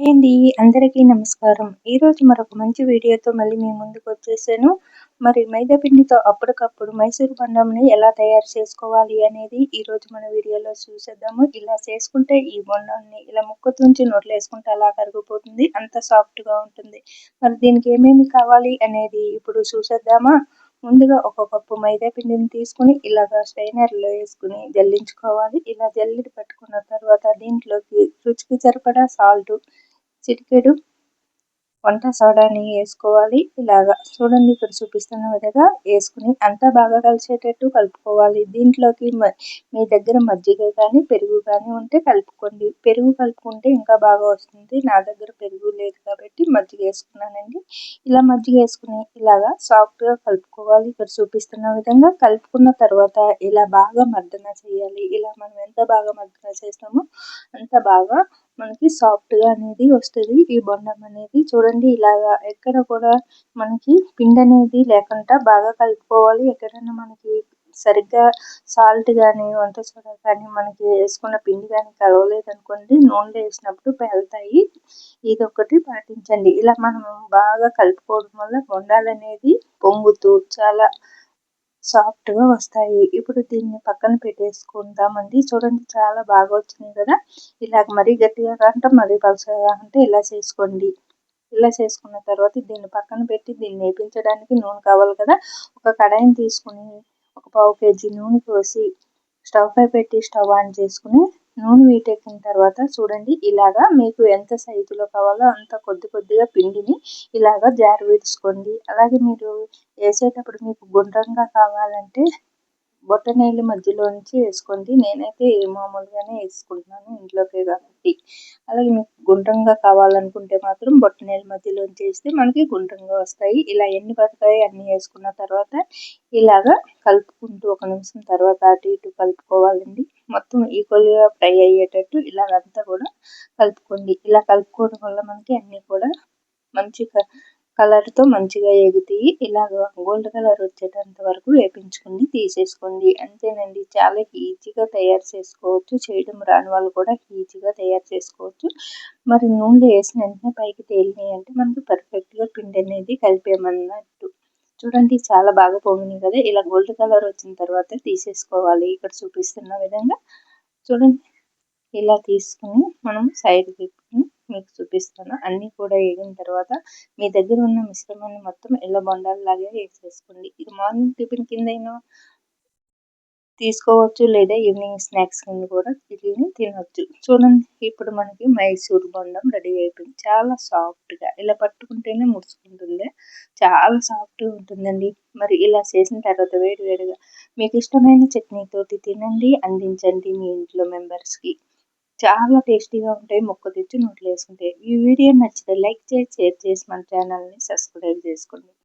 అండి అందరికీ నమస్కారం. ఈరోజు మరొక మంచి వీడియోతో మళ్ళీ మీ ముందుకు వచ్చేసాను. మరి మైదా పిండితో అప్పటికప్పుడు మైసూర్ బొండంని ఎలా తయారు చేసుకోవాలి అనేది ఈరోజు మన వీడియోలో చూసేద్దాము. ఇలా చేసుకుంటే ఈ బొండాన్ని ఇలా ముక్క తుంచి నోట్లో వేసుకుంటే అలా కరిగిపోతుంది. అంత సాఫ్ట్గా ఉంటుంది. మరి దీనికి ఏమేమి కావాలి అనేది ఇప్పుడు చూసేద్దామా. ముందుగా ఒక కప్పు మైదా పిండిని తీసుకుని ఇలాగా స్ట్రైనర్లో వేసుకుని జల్లించుకోవాలి. ఇలా జల్లి పెట్టుకున్న తర్వాత దీంట్లోకి రుచికి సరిపడా సాల్ట్, చిటికెడు వంట సోడాని వేసుకోవాలి. ఇలాగా చూడండి ఇక్కడ చూపిస్తున్న విధంగా వేసుకుని అంతా బాగా కలిసేటట్టు కలుపుకోవాలి. దీంట్లోకి మీ దగ్గర మజ్జిగ కానీ పెరుగు కానీ ఉంటే కలుపుకోండి. పెరుగు కలుపుకుంటే ఇంకా బాగా వస్తుంది. నా దగ్గర పెరుగు లేదు కాబట్టి మజ్జిగ వేసుకున్నానండి. ఇలా మజ్జిగ వేసుకుని ఇలాగా సాఫ్ట్గా కలుపుకోవాలి. ఇక్కడ చూపిస్తున్న విధంగా కలుపుకున్న తర్వాత ఇలా బాగా మర్దన చేయాలి. ఇలా మనం ఎంత బాగా మర్దన చేస్తామో అంత బాగా మనకి సాఫ్ట్గా అనేది వస్తుంది ఈ బొండం అనేది. చూడండి ఇలాగా ఎక్కడ కూడా మనకి పిండి అనేది లేకుండా బాగా కలుపుకోవాలి. ఎక్కడైనా మనకి సరిగ్గా సాల్ట్ కానీ వంట సోడా కానీ మనకి వేసుకున్న పిండి కానీ కలవలేదు అనుకోండి, నూనెలో వేసినప్పుడు పేలుతాయి. ఇది ఒకటి పాటించండి. ఇలా మనం బాగా కలుపుకోవడం వల్ల బొండాలు అనేది పొంగుతూ చాలా సాఫ్ట్గా వస్తాయి. ఇప్పుడు దీన్ని పక్కన పెట్టేసుకుందామండి. చూడండి చాలా బాగా వచ్చినాయి కదా. ఇలాగ మరీ గట్టిగా కాకుండా మరీ పలచగా కాకుండా ఇలా చేసుకోండి. ఇలా చేసుకున్న తర్వాత దీన్ని పక్కన పెట్టి దీన్ని వేపించడానికి నూనె కావాలి కదా. ఒక కడాయిని తీసుకుని ఒక పావు కేజీ నూనె పోసి స్టవ్ పై పెట్టి స్టవ్ ఆన్ చేసుకుని నూనె వీటెక్కిన తర్వాత చూడండి ఇలాగా మీకు ఎంత సైజులో కావాలో అంత కొద్దిగా పిండిని ఇలాగా జారు వేసుకోండి. అలాగే మీరు వేసేటప్పుడు మీకు గుండ్రంగా కావాలంటే బొటనవేలు మధ్యలో నుంచి వేసుకోండి. నేనైతే మామూలుగానే వేసుకుంటున్నాను ఇంట్లోకే కాబట్టి. అలాగే మీకు గుండ్రంగా కావాలనుకుంటే మాత్రం బొటనవేలు మధ్యలోంచి వేస్తే మనకి గుండ్రంగా వస్తాయి. ఇలా ఎన్ని పడతాయి అన్ని వేసుకున్న తర్వాత ఇలాగా కలుపుకుంటూ ఒక నిమిషం తర్వాత అటు ఇటు కలుపుకోవాలండి. మొత్తం ఈక్వల్గా ఫ్రై అయ్యేటట్టు ఇలాగంతా కూడా కలుపుకోండి. ఇలా కలుపుకోవడం వల్ల మనకి అన్నీ కూడా మంచి కలర్తో మంచిగా ఎగుతాయి. ఇలాగ గోల్డ్ కలర్ వచ్చేటంత వరకు వేపించుకుని తీసేసుకోండి. అంతేనండి, చాలా ఈజీగా తయారు చేసుకోవచ్చు. చేయడం రాని వాళ్ళు కూడా ఈజీగా తయారు చేసుకోవచ్చు. మరి నూనెలో వేసిన వెంటనే పైకి తేలినాయి అంటే మనకి పర్ఫెక్ట్గా పిండి అనేది కలిపేమన్నట్టు. చూడండి చాలా బాగా పొంగినాయి కదా. ఇలా గోల్డ్ కలర్ వచ్చిన తర్వాత తీసేసుకోవాలి. ఇక్కడ చూపిస్తున్న విధంగా చూడండి ఇలా తీసుకుని మనం సైడ్ పెట్టుకుని మీకు చూపిస్తాను. అన్నీ కూడా వేగిన తర్వాత మీ దగ్గర ఉన్న మిశ్రమాన్ని మొత్తం ఇలా బొండాలలాగే వేసేసుకోండి. ఇది మార్నింగ్ టిఫిన్ కిందైనా తీసుకోవచ్చు, లేదా ఈవినింగ్ స్నాక్స్ కింద కూడా తినవచ్చు. చూడండి ఇప్పుడు మనకి మైసూర్ బొండం రెడీ అయిపోయింది. చాలా సాఫ్ట్గా ఇలా పట్టుకుంటేనే ముడుచుకుంటుంది. చాలా సాఫ్ట్గా ఉంటుందండి. మరి ఇలా చేసిన తర్వాత వేడివేడిగా మీకు ఇష్టమైన చట్నీతోటి తినండి, అందించండి మీ ఇంట్లో మెంబర్స్కి. చాలా టేస్టీగా ఉంటాయి. మొక్క తెచ్చి నోట్లో వేసుకుంటే. ఈ వీడియో నచ్చితే లైక్ చేసి షేర్ చేసి మన ఛానల్ని సబ్స్క్రైబ్ చేసుకోండి.